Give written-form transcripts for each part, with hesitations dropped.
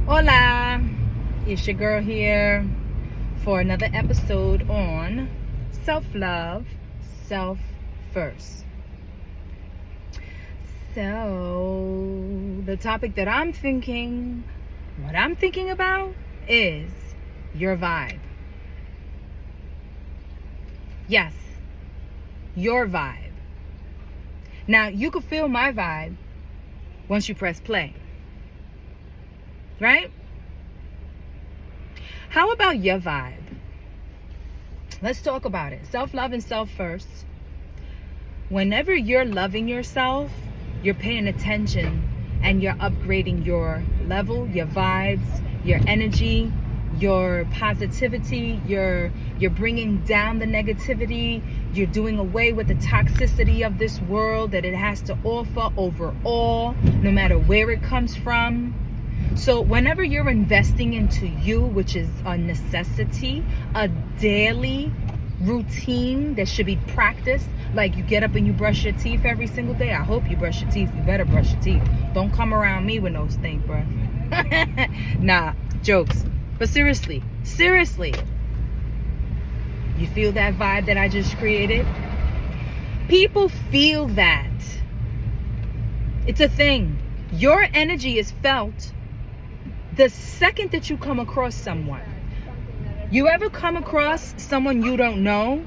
Hola, it's your girl here for another episode on self-love, self first. So the topic that what I'm thinking about is your vibe. Yes, your vibe. Now you can feel my vibe once you press play. Right? How about your vibe? Let's talk about it. Self-love and self first. Whenever you're loving yourself, you're paying attention and you're upgrading your level, your vibes, your energy, your positivity, you're bringing down the negativity, you're doing away with the toxicity of this world that it has to offer overall, no matter where it comes from. So whenever you're investing into you, which is a necessity, a daily routine that should be practiced, like you get up and you brush your teeth every single day. I hope you brush your teeth. You better brush your teeth. Don't come around me with no stink, bro. Nah, jokes. But seriously, you feel that vibe that I just created? People feel that. It's a thing. Your energy is felt the second that you come across someone. You ever come across someone you don't know,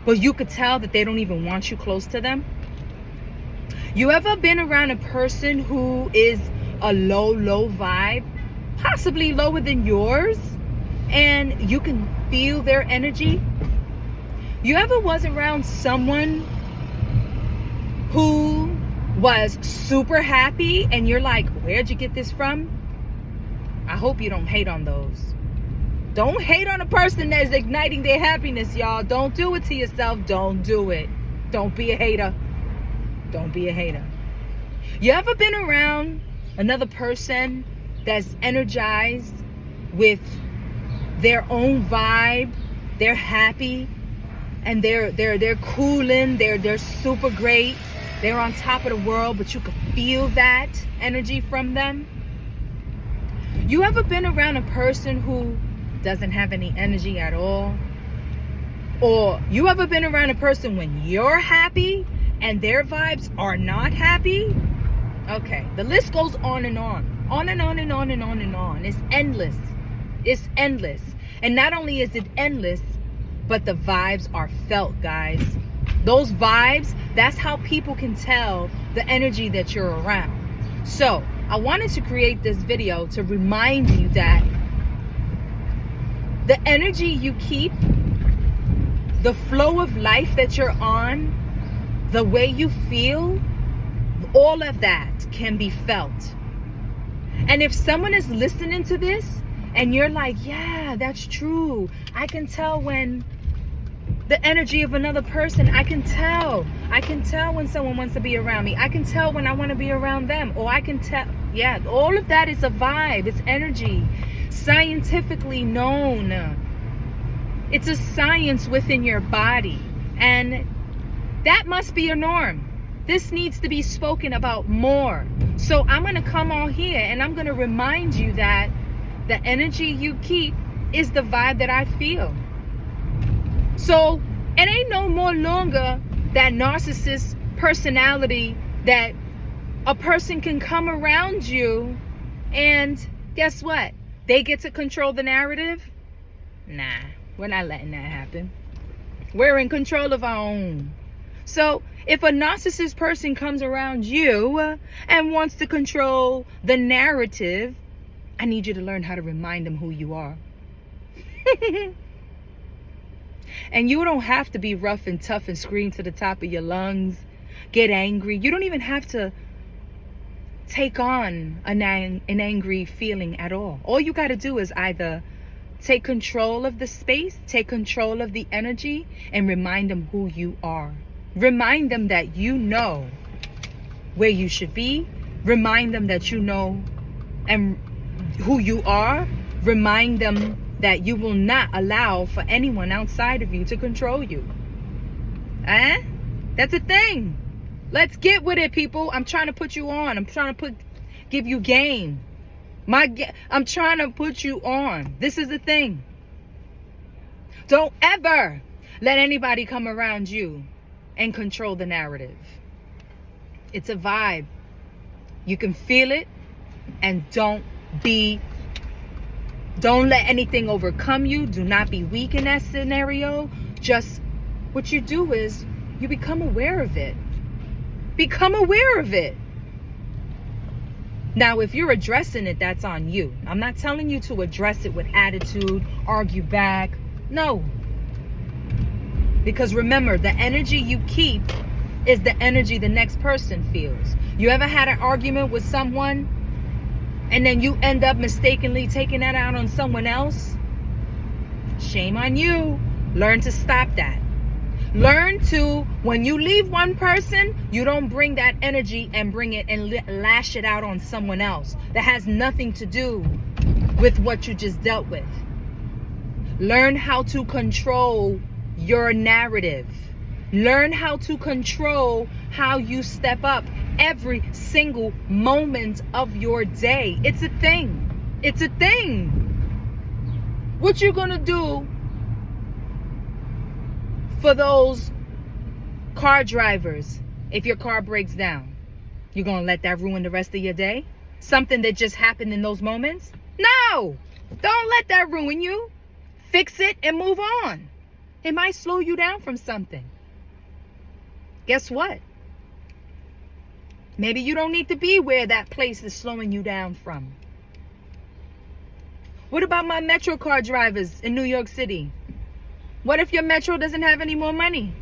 but you could tell that they don't even want you close to them? You ever been around a person who is a low vibe, possibly lower than yours, and you can feel their energy? You ever was around someone who was super happy and you're like, where'd you get this from? I hope you don't hate on those. Don't hate on a person that's igniting their happiness, y'all. Don't do it to yourself. Don't do it. Don't be a hater. Don't be a hater. You ever been around another person that's energized with their own vibe? They're happy and they're cooling. They're super great. They're on top of the world, but you can feel that energy from them. You ever been around a person who doesn't have any energy at all? Or you ever been around a person when you're happy and their vibes are not happy? Okay, the list goes on and on. On and on and on and on and on. It's endless. It's endless. And not only is it endless, but the vibes are felt, guys. Those vibes, that's how people can tell the energy that you're around. So I wanted to create this video to remind you that the energy you keep, the flow of life that you're on, the way you feel, all of that can be felt. And if someone is listening to this and you're like, yeah, that's true. I can tell when the energy of another person, I can tell when someone wants to be around me. I can tell when I want to be around them. Or I can tell, yeah, all of that is a vibe. It's energy. Scientifically known. It's a science within your body. And that must be a norm. This needs to be spoken about more. So I'm going to come on here and I'm going to remind you that the energy you keep is the vibe that I feel. So it ain't no more longer that narcissist personality that a person can come around you and guess what? They get to control the narrative? Nah, we're not letting that happen. We're in control of our own. So if a narcissist person comes around you and wants to control the narrative, I need you to learn how to remind them who you are. And you don't have to be rough and tough and scream to the top of your lungs, get angry. You don't even have to take on an angry feeling at all. All you got to do is either take control of the space, take control of the energy, and remind them who you are. Remind them that you know where you should be. Remind them that you know and who you are. Remind them that you will not allow for anyone outside of you to control you. That's a thing. Let's get with it, people. I'm trying to put you on. I'm trying to give you game. I'm trying to put you on. This is the thing. Don't ever let anybody come around you and control the narrative. It's a vibe. You can feel it, and don't let anything overcome you. Do not be weak in that scenario. Just what you do is you become aware of it. Become aware of it. Now, if you're addressing it, that's on you. I'm not telling you to address it with attitude, argue back. No. Because remember, the energy you keep is the energy the next person feels. You ever had an argument with someone and then you end up mistakenly taking that out on someone else? Shame on you. Learn to stop that. Learn to, when you leave one person, you don't bring that energy and bring it and lash it out on someone else that has nothing to do with what you just dealt with. Learn how to control your narrative. Learn how to control how you step up every single moment of your day. It's a thing. It's a thing. What you gonna do for those car drivers if your car breaks down? You're gonna let that ruin the rest of your day? Something that just happened in those moments? No! Don't let that ruin you. Fix it and move on. It might slow you down from something. Guess what? Maybe you don't need to be where that place is slowing you down from. What about my Metro car drivers in New York City? What if your Metro doesn't have any more money?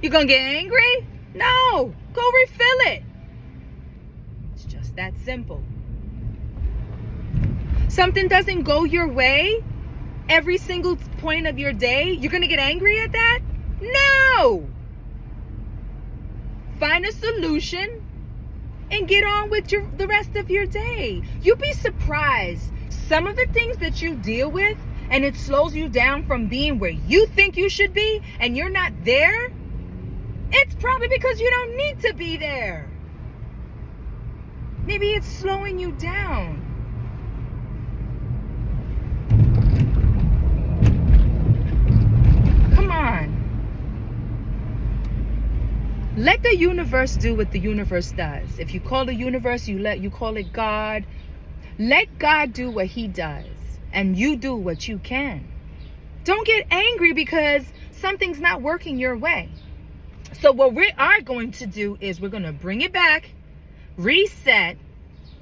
You gonna get angry? No, go refill it. It's just that simple. Something doesn't go your way every single point of your day, you're gonna get angry at that? No! Find a solution and get on with the rest of your day. You'll be surprised. Some of the things that you deal with and it slows you down from being where you think you should be and you're not there, it's probably because you don't need to be there. Maybe it's slowing you down. Come on. Let the universe do what the universe does. If you call the universe, you call it God. Let God do what he does. And you do what you can. Don't get angry because something's not working your way. So what we are going to do is we're going to bring it back, reset,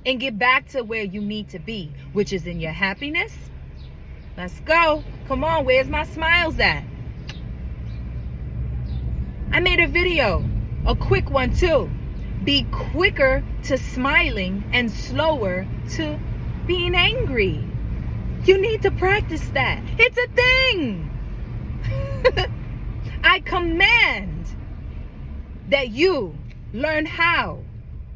and get back to where you need to be, which is in your happiness. Let's go. Come on, where's my smiles at? I made a video, a quick one too. Be quicker to smiling and slower to being angry. You need to practice that. It's a thing. I command that you learn how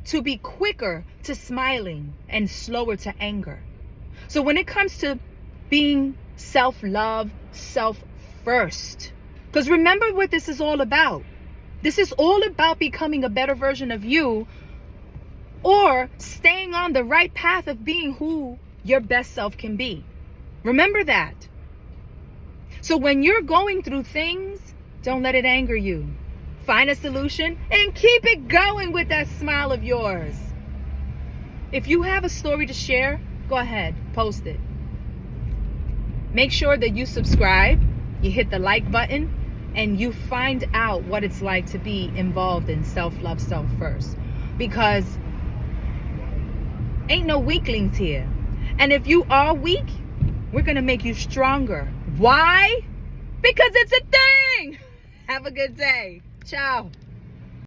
to be quicker to smiling and slower to anger. So when it comes to being self-love, self-first, because remember what this is all about. This is all about becoming a better version of you or staying on the right path of being who your best self can be. Remember that. So when you're going through things, don't let it anger you. Find a solution and keep it going with that smile of yours. If you have a story to share, go ahead, post it. Make sure that you subscribe, you hit the like button, and you find out what it's like to be involved in self-love, self-first. Because ain't no weaklings here. And if you are weak, we're going to make you stronger. Why? Because it's a thing. Have a good day. Ciao.